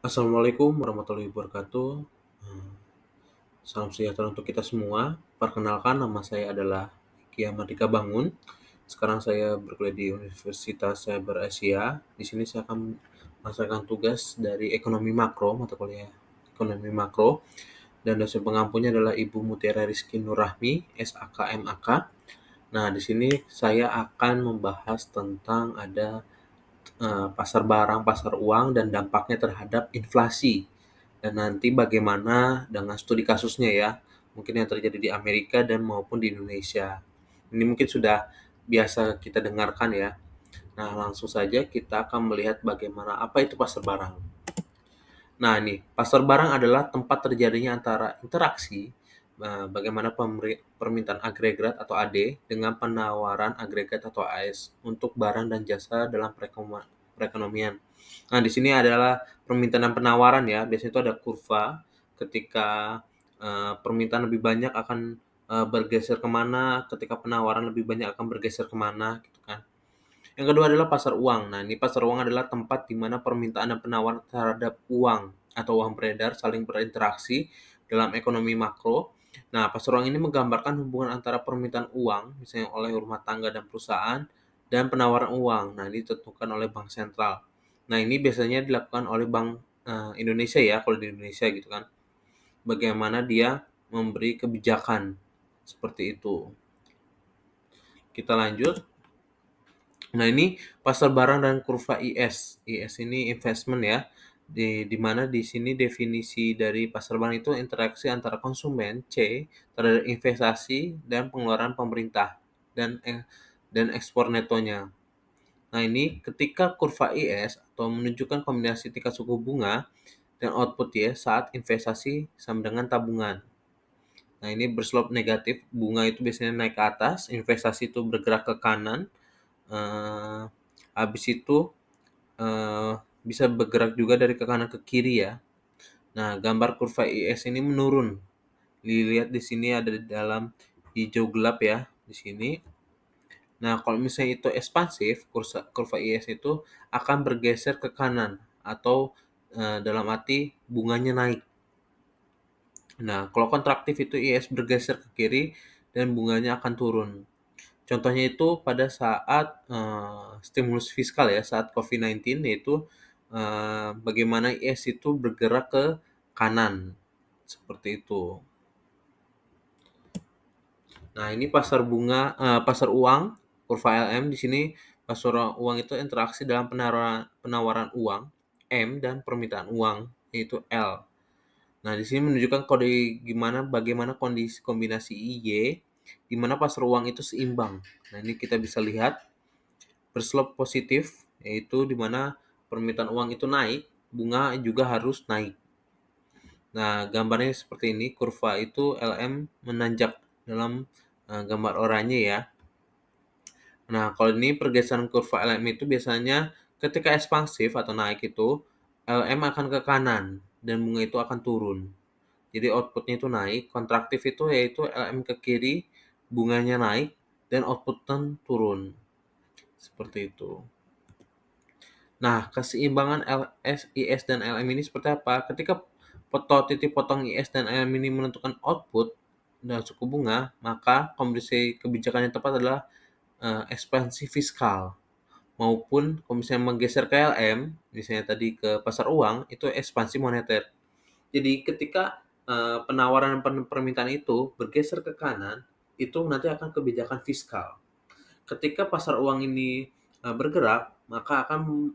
Assalamualaikum warahmatullahi wabarakatuh. Eee, Salam sejahtera untuk kita semua. Perkenalkan nama saya adalah Kia Mardika Bangun. Sekarang saya berkuliah di Universitas Cyber Asia. Di sini saya akan melaksanakan tugas dari ekonomi makro, mata kuliah ekonomi makro, dan dosen pengampunya adalah Ibu Mutiara Rizky Nurrahmi, SAK MAK. Nah, di sini saya akan membahas tentang ada pasar barang, pasar uang, dan dampaknya terhadap inflasi. Dan nanti bagaimana dengan studi kasusnya ya, mungkin yang terjadi di Amerika dan maupun di Indonesia. Ini mungkin sudah biasa kita dengarkan ya. Nah, langsung saja kita akan melihat bagaimana apa itu pasar barang. Nah, nih, pasar barang adalah tempat terjadinya antara interaksi bagaimana permintaan agregat atau AD dengan penawaran agregat atau AS untuk barang dan jasa dalam perekonomian. Nah, di sini adalah permintaan dan penawaran ya. Biasanya itu ada kurva ketika permintaan lebih banyak akan bergeser kemana, ketika penawaran lebih banyak akan bergeser kemana, gitu kan. Yang kedua adalah pasar uang. Nah, ini pasar uang adalah tempat di mana permintaan dan penawaran terhadap uang atau uang beredar saling berinteraksi dalam ekonomi makro. Nah, pasar uang ini menggambarkan hubungan antara permintaan uang, misalnya oleh rumah tangga dan perusahaan, dan penawaran uang. Nah, ini ditentukan oleh bank sentral. Nah, ini biasanya dilakukan oleh Bank Indonesia ya, kalau di Indonesia gitu kan. Bagaimana dia memberi kebijakan seperti itu. Kita lanjut. Nah, ini pasar barang dan kurva IS. IS ini investment ya. Di mana di sini definisi dari pasar barang itu interaksi antara konsumen C terhadap investasi dan pengeluaran pemerintah dan dan ekspor netonya. Nah, ini ketika kurva IS atau menunjukkan kombinasi tingkat suku bunga dan output ya saat investasi sama dengan tabungan. Nah, ini berslop negatif, bunga itu biasanya naik ke atas, investasi itu bergerak ke kanan. eh Habis itu bisa bergerak juga dari ke kanan ke kiri ya. Nah, gambar kurva IS ini menurun. Dilihat di sini ada di dalam hijau gelap ya di sini. Nah, kalau misalnya itu ekspansif, kurva IS itu akan bergeser ke kanan atau dalam arti bunganya naik. Nah, kalau kontraktif itu IS bergeser ke kiri dan bunganya akan turun. Contohnya itu pada saat stimulus fiskal ya, saat COVID-19 yaitu bagaimana IS itu bergerak ke kanan, seperti itu. Nah, ini pasar uang, kurva LM di sini pasar uang itu interaksi dalam penawaran uang M dan permintaan uang yaitu L. Nah, di sini menunjukkan bagaimana kondisi kombinasi Y di mana pasar uang itu seimbang. Nah, ini kita bisa lihat berslop positif, yaitu di mana permintaan uang itu naik, bunga juga harus naik. Nah, gambarnya seperti ini, kurva itu LM menanjak dalam gambar oranye ya. Nah, kalau ini pergeseran kurva LM itu biasanya ketika ekspansif atau naik itu, LM akan ke kanan dan bunga itu akan turun. Jadi outputnya itu naik, kontraktif itu yaitu LM ke kiri, bunganya naik, dan outputnya turun. Seperti itu. Nah, keseimbangan IS dan LM ini seperti apa? Ketika titik potong IS dan LM ini menentukan output dan suku bunga, maka kombinasi kebijakan yang tepat adalah ekspansi fiskal maupun kalau misalnya menggeser ke LM, misalnya tadi ke pasar uang, itu ekspansi moneter. Jadi ketika penawaran dan permintaan itu bergeser ke kanan, itu nanti akan kebijakan fiskal. Ketika pasar uang ini bergerak, maka akan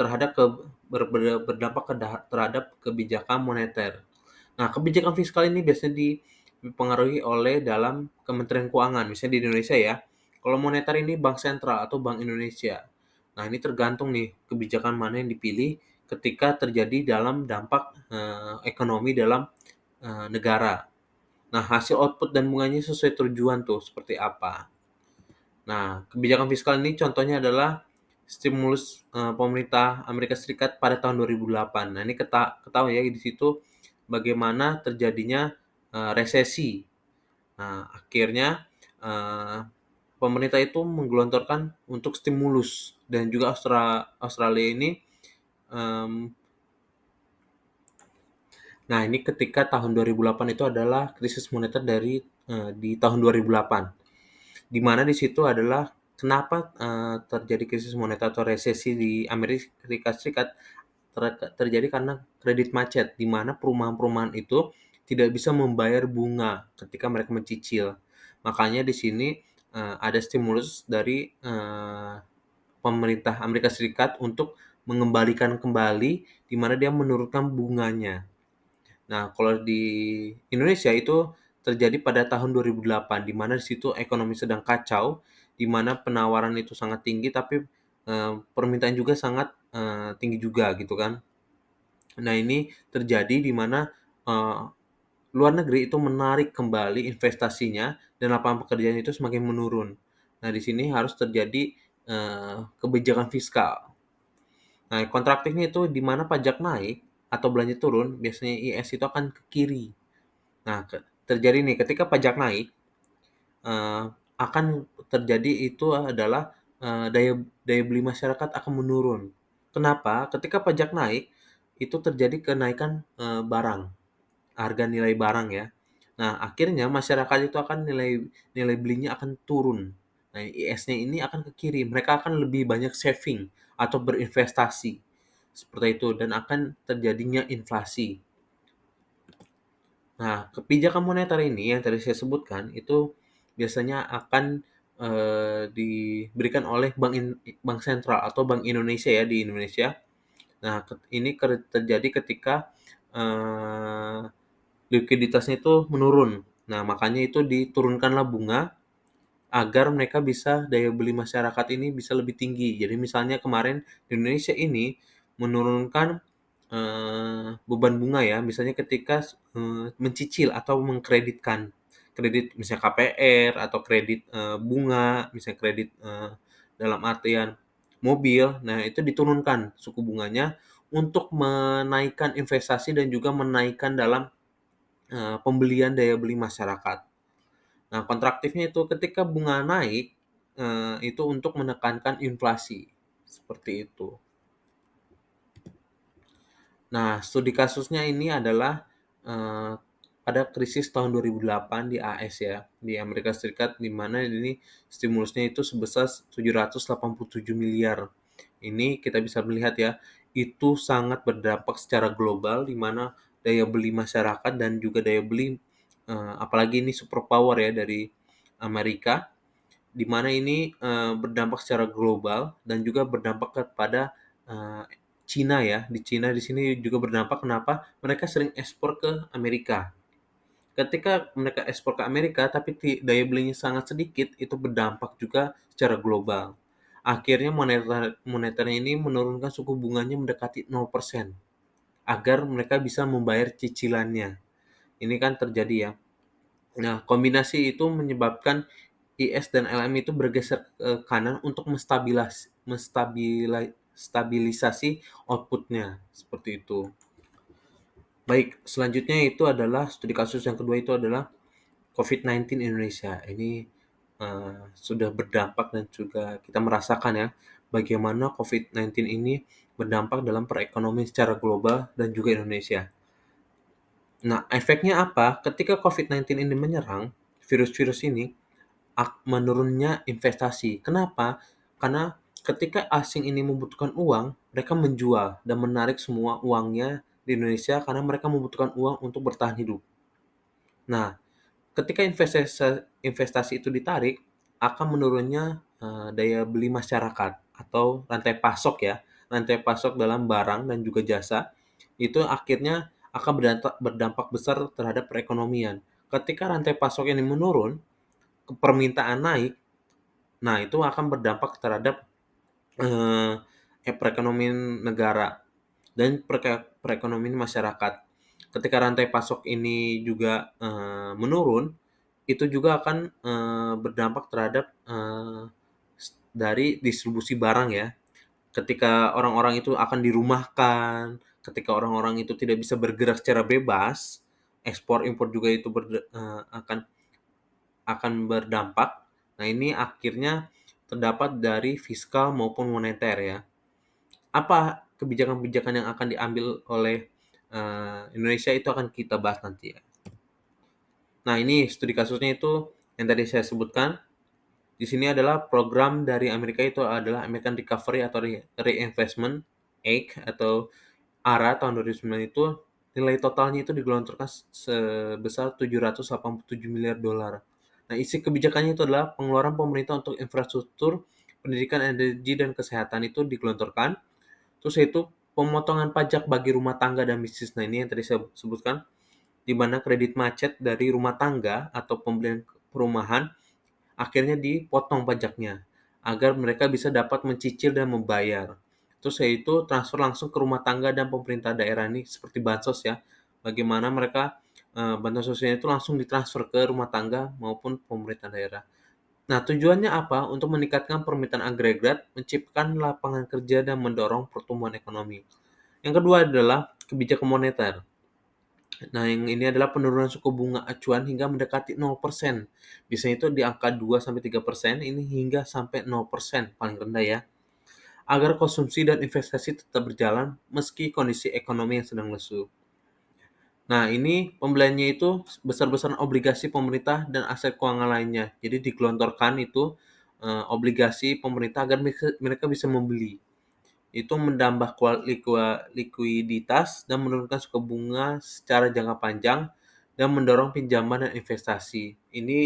terhadap berdampak terhadap kebijakan moneter. Nah, kebijakan fiskal ini biasanya dipengaruhi oleh dalam Kementerian Keuangan, misalnya di Indonesia ya. Kalau moneter ini Bank Sentral atau Bank Indonesia. Nah, ini tergantung nih kebijakan mana yang dipilih ketika terjadi dalam dampak ekonomi dalam negara. Nah, hasil output dan bunganya sesuai tujuan tuh seperti apa. Nah, kebijakan fiskal ini contohnya adalah stimulus pemerintah Amerika Serikat pada tahun 2008. Nah, ini ketahui ya di situ bagaimana terjadinya resesi. Nah, akhirnya pemerintah itu menggelontorkan untuk stimulus dan juga Australia ini mmm, nah ini ketika tahun 2008 itu adalah krisis moneter di tahun 2008. Di mana di situ adalah kenapa, terjadi krisis moneter atau resesi di Amerika Serikat terjadi karena kredit macet, di mana perumahan-perumahan itu tidak bisa membayar bunga ketika mereka mencicil. Makanya di sini, ada stimulus dari, pemerintah Amerika Serikat untuk mengembalikan kembali, di mana dia menurunkan bunganya. Nah, kalau di Indonesia itu terjadi pada tahun 2008, di mana di situ ekonomi sedang kacau, di mana penawaran itu sangat tinggi, tapi permintaan juga sangat tinggi juga gitu kan. Nah, ini terjadi di mana eh, luar negeri itu menarik kembali investasinya dan lapangan pekerjaan itu semakin menurun. Nah, di sini harus terjadi kebijakan fiskal. Nah, kontraktifnya itu di mana pajak naik atau belanja turun, biasanya IS itu akan ke kiri. Nah, terjadi nih ketika pajak naik, eee, akan terjadi itu adalah, daya daya beli masyarakat akan menurun. Kenapa? Ketika pajak naik, itu terjadi kenaikan, barang, harga nilai barang ya. Nah, akhirnya masyarakat itu akan nilai nilai belinya akan turun. Nah, IS-nya ini akan ke kiri, mereka akan lebih banyak saving atau berinvestasi, seperti itu dan akan terjadinya inflasi. Nah, kebijakan moneter ini yang tadi saya sebutkan itu biasanya akan, diberikan oleh bank sentral atau Bank Indonesia ya di Indonesia. Nah, ini terjadi ketika, likuiditasnya itu menurun. Nah, makanya itu diturunkanlah bunga agar mereka bisa daya beli masyarakat ini bisa lebih tinggi. Jadi misalnya kemarin di Indonesia ini menurunkan, beban bunga ya, misalnya ketika mencicil atau mengkreditkan. Kredit misalnya KPR atau kredit, bunga, misalnya kredit, dalam artian mobil, nah itu diturunkan suku bunganya untuk menaikkan investasi dan juga menaikkan dalam, pembelian daya beli masyarakat. Nah, kontraktifnya itu ketika bunga naik, itu untuk menekankan inflasi, seperti itu. Nah, studi kasusnya ini adalah, pada krisis tahun 2008 di AS ya, di Amerika Serikat, di mana ini stimulusnya itu sebesar 787 miliar. Ini kita bisa melihat ya, itu sangat berdampak secara global, di mana daya beli masyarakat dan juga daya beli, apalagi ini super power ya dari Amerika, di mana ini, berdampak secara global dan juga berdampak kepada, eee, Cina ya. Di Cina di sini juga berdampak, kenapa? Mereka sering ekspor ke Amerika. Ketika mereka ekspor ke Amerika tapi daya belinya sangat sedikit, itu berdampak juga secara global. Akhirnya moneternya ini menurunkan suku bunganya mendekati 0% agar mereka bisa membayar cicilannya. Ini kan terjadi ya. Nah, kombinasi itu menyebabkan IS dan LM itu bergeser ke kanan untuk stabilisasi output-nya, seperti itu. Baik, selanjutnya itu adalah studi kasus yang kedua itu adalah COVID-19 Indonesia. Ini, sudah berdampak dan juga kita merasakan ya, bagaimana COVID-19 ini berdampak dalam perekonomian secara global dan juga Indonesia. Nah, efeknya apa? Ketika COVID-19 ini menyerang, virus-virus ini menurunnya investasi. Kenapa? Karena ketika asing ini membutuhkan uang, mereka menjual dan menarik semua uangnya di Indonesia karena mereka membutuhkan uang untuk bertahan hidup. Nah, ketika investasi itu ditarik, akan menurunnya, daya beli masyarakat atau rantai pasok ya, rantai pasok dalam barang dan juga jasa, itu akhirnya akan berdampak besar terhadap perekonomian. Ketika rantai pasok ini menurun, permintaan naik, nah itu akan berdampak terhadap, eee, perekonomian negara dan perekonomian masyarakat. Ketika rantai pasok ini juga, menurun, itu juga akan, berdampak terhadap, dari distribusi barang ya. Ketika orang-orang itu akan dirumahkan, ketika orang-orang itu tidak bisa bergerak secara bebas, ekspor impor juga itu akan berdampak. Nah, ini akhirnya terdapat dari fiskal maupun moneter ya. Apa kebijakan-kebijakan yang akan diambil oleh Indonesia itu akan kita bahas nanti ya. Nah, ini studi kasusnya itu yang tadi saya sebutkan. Di sini adalah program dari Amerika itu adalah American Recovery atau Reinvestment Act atau ARA tahun 2009 itu nilai totalnya itu digelontorkan sebesar 787 miliar dolar. Nah, isi kebijakannya itu adalah pengeluaran pemerintah untuk infrastruktur, pendidikan, energi, dan kesehatan itu digelontorkan. Terus itu pemotongan pajak bagi rumah tangga dan bisnis. Nah, ini yang tadi saya sebutkan, di mana kredit macet dari rumah tangga atau pembelian perumahan akhirnya dipotong pajaknya agar mereka bisa dapat mencicil dan membayar. Terus yaitu transfer langsung ke rumah tangga dan pemerintah daerah ini seperti bansos ya. Bagaimana mereka bantuan sosial itu langsung ditransfer ke rumah tangga maupun pemerintah daerah. Nah, tujuannya apa? Untuk meningkatkan permintaan agregat, menciptakan lapangan kerja dan mendorong pertumbuhan ekonomi. Yang kedua adalah kebijakan moneter. Nah, yang ini adalah penurunan suku bunga acuan hingga mendekati 0%. Biasanya itu di angka 2-3%, ini hingga sampai 0% paling rendah ya. Agar konsumsi dan investasi tetap berjalan meski kondisi ekonomi yang sedang lesu. Nah, ini pembeliannya itu besar-besaran obligasi pemerintah dan aset keuangan lainnya. Jadi digelontorkan itu obligasi pemerintah agar mereka bisa membeli. Itu menambah likuiditas dan menurunkan suku bunga secara jangka panjang dan mendorong pinjaman dan investasi. Ini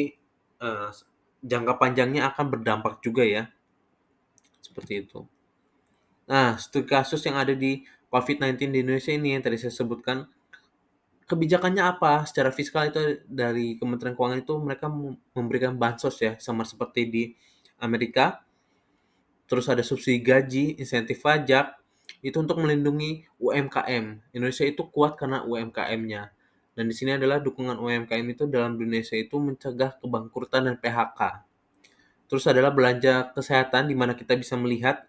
eh, jangka panjangnya akan berdampak juga ya, seperti itu. Nah, studi kasus yang ada di COVID-19 di Indonesia ini yang tadi saya sebutkan, kebijakannya apa? Secara fiskal itu dari Kementerian Keuangan itu mereka memberikan bansos ya, sama seperti di Amerika. Terus ada subsidi gaji, insentif pajak, itu untuk melindungi UMKM. Indonesia itu kuat karena UMKM-nya. Dan di sini adalah dukungan UMKM itu dalam Indonesia itu mencegah kebangkrutan dan PHK. Terus adalah belanja kesehatan di mana kita bisa melihat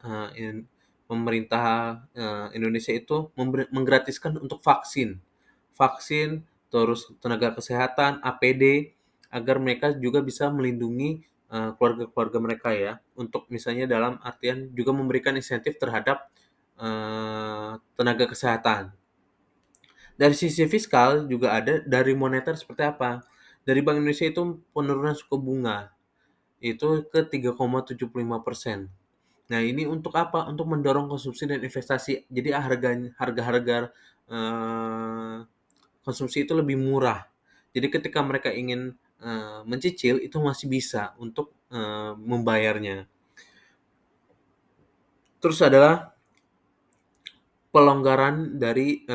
pemerintah Indonesia itu menggratiskan untuk vaksin. Vaksin, terus tenaga kesehatan, APD, agar mereka juga bisa melindungi keluarga-keluarga mereka ya. Untuk misalnya dalam artian juga memberikan insentif terhadap tenaga kesehatan. Dari sisi fiskal juga ada, dari moneter seperti apa? Dari Bank Indonesia itu penurunan suku bunga itu ke 3,75%. Nah, ini untuk apa? Untuk mendorong konsumsi dan investasi. Jadi harga-harga konsumsi itu lebih murah. Jadi ketika mereka ingin mencicil itu masih bisa untuk membayarnya. Terus adalah pelonggaran dari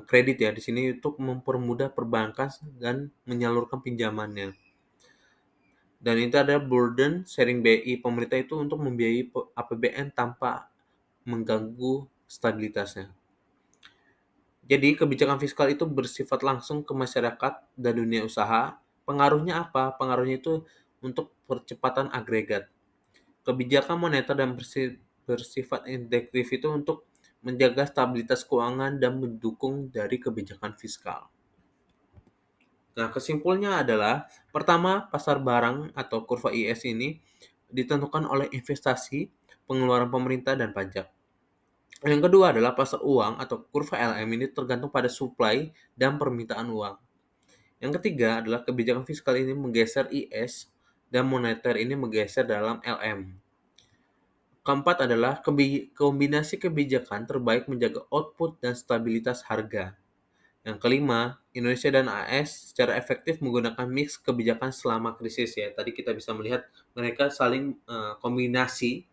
kredit ya di sini untuk mempermudah perbankan dan menyalurkan pinjamannya. Dan itu ada burden sharing BI pemerintah itu untuk membiayai APBN tanpa mengganggu stabilitasnya. Jadi kebijakan fiskal itu bersifat langsung ke masyarakat dan dunia usaha. Pengaruhnya apa? Pengaruhnya itu untuk percepatan agregat. Kebijakan moneter dan bersifat induktif itu untuk menjaga stabilitas keuangan dan mendukung dari kebijakan fiskal. Nah, kesimpulannya adalah, pertama, pasar barang atau kurva IS ini ditentukan oleh investasi, pengeluaran pemerintah, dan pajak. Yang kedua adalah pasar uang atau kurva LM ini tergantung pada supply dan permintaan uang. Yang ketiga adalah kebijakan fiskal ini menggeser IS dan moneter ini menggeser dalam LM. Keempat adalah kombinasi kebijakan terbaik menjaga output dan stabilitas harga. Yang kelima, Indonesia dan AS secara efektif menggunakan mix kebijakan selama krisis ya. Tadi kita bisa melihat mereka saling kombinasi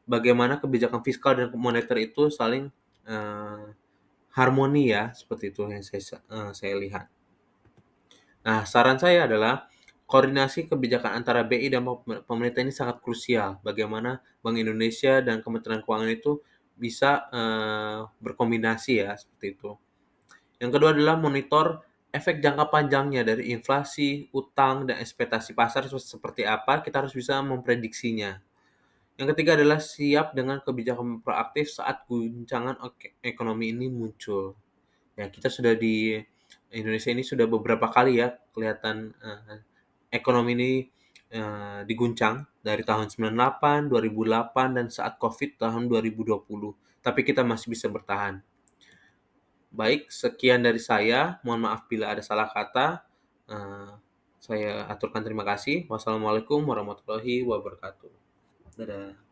bagaimana kebijakan fiskal dan moneter itu saling harmoni ya, seperti itu yang saya lihat. Nah, saran saya adalah koordinasi kebijakan antara BI dan pemerintah ini sangat krusial. Bagaimana Bank Indonesia dan Kementerian Keuangan itu bisa berkombinasi ya, seperti itu. Yang kedua adalah monitor efek jangka panjangnya dari inflasi, utang, dan ekspektasi pasar seperti apa, kita harus bisa memprediksinya. Yang ketiga adalah siap dengan kebijakan proaktif saat guncangan ekonomi ini muncul. Ya, kita sudah di Indonesia ini sudah beberapa kali ya kelihatan ekonomi ini diguncang dari tahun 98, 2008, dan saat COVID tahun 2020. tapi kita masih bisa bertahan. Baik, sekian dari saya. Mohon maaf bila ada salah kata. Eh, saya aturkan terima kasih. Wassalamualaikum warahmatullahi wabarakatuh. Dadah.